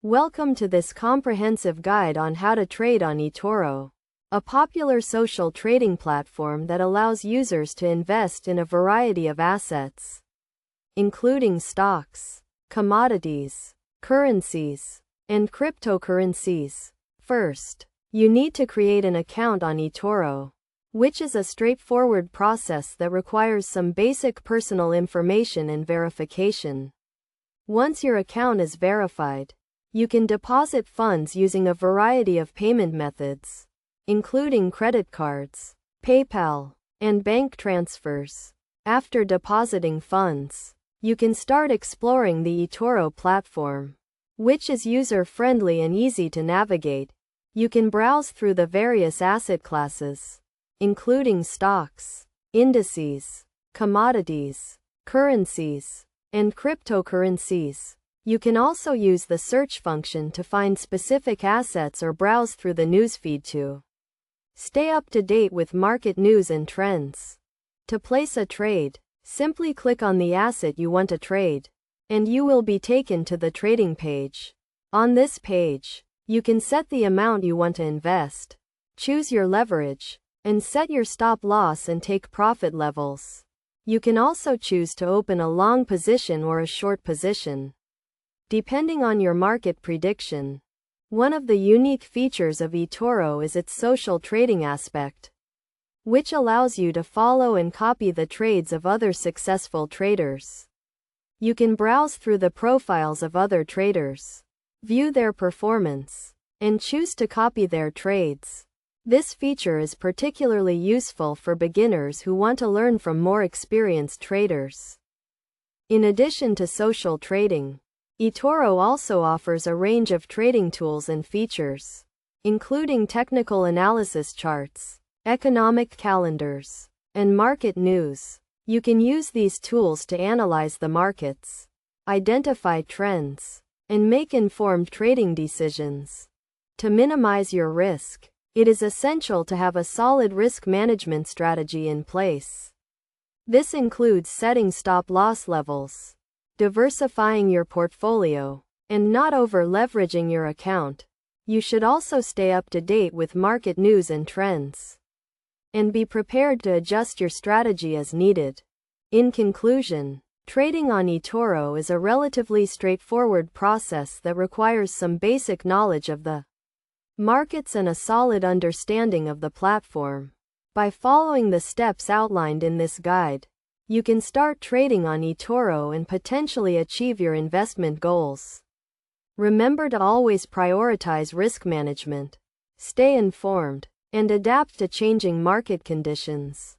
Welcome to this comprehensive guide on how to trade on eToro, a popular social trading platform that allows users to invest in a variety of assets, including stocks, commodities, currencies, and cryptocurrencies. First, you need to create an account on eToro, which is a straightforward process that requires some basic personal information and verification. Once your account is verified, you can deposit funds using a variety of payment methods, including credit cards, PayPal, and bank transfers. After depositing funds, you can start exploring the eToro platform, which is user-friendly and easy to navigate. You can browse through the various asset classes, including stocks, indices, commodities, currencies, and cryptocurrencies. You can also use the search function to find specific assets or browse through the newsfeed to stay up to date with market news and trends. To place a trade, simply click on the asset you want to trade, and you will be taken to the trading page. On this page, you can set the amount you want to invest, choose your leverage, and set your stop loss and take profit levels. You can also choose to open a long position or a short position, depending on your market prediction. One of the unique features of eToro is its social trading aspect, which allows you to follow and copy the trades of other successful traders. You can browse through the profiles of other traders, view their performance, and choose to copy their trades. This feature is particularly useful for beginners who want to learn from more experienced traders. In addition to social trading, eToro also offers a range of trading tools and features, including technical analysis charts, economic calendars, and market news. You can use these tools to analyze the markets, identify trends, and make informed trading decisions. To minimize your risk, it is essential to have a solid risk management strategy in place. This includes setting stop-loss levels, diversifying your portfolio, and not over-leveraging your account. You should also stay up to date with market news and trends, and be prepared to adjust your strategy as needed. In conclusion, trading on eToro is a relatively straightforward process that requires some basic knowledge of the markets and a solid understanding of the platform. By following the steps outlined in this guide, you can start trading on eToro and potentially achieve your investment goals. Remember to always prioritize risk management, stay informed, and adapt to changing market conditions.